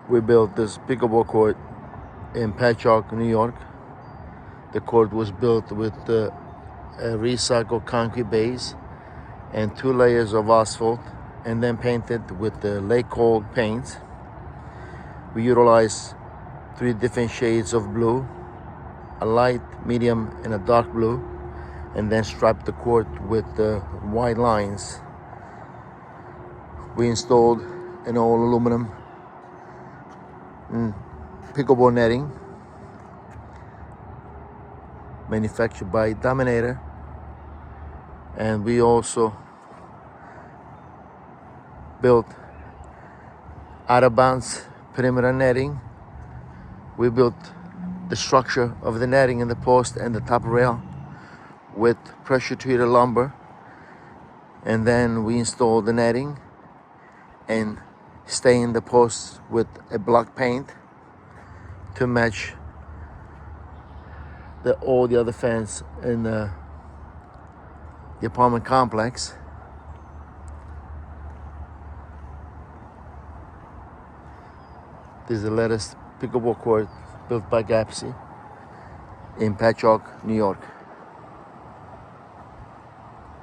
We built this pickleball court in Patchogue, New York. The court was built with a recycled concrete base and 2 layers of asphalt, and then painted with the lake cold paint. We utilized 3 different shades of blue, a light, medium, and a dark blue, and then striped the court with the white lines. We installed an all aluminum pickleball netting manufactured by Dominator, and we also built out of bounds perimeter netting. We built the structure of the netting in the post and the top rail with pressure treated lumber, and then we installed the netting and stained the posts with a block paint to match all the other fans in the apartment complex. This is the latest pickleball court built by Gappsi in Patchogue, New York.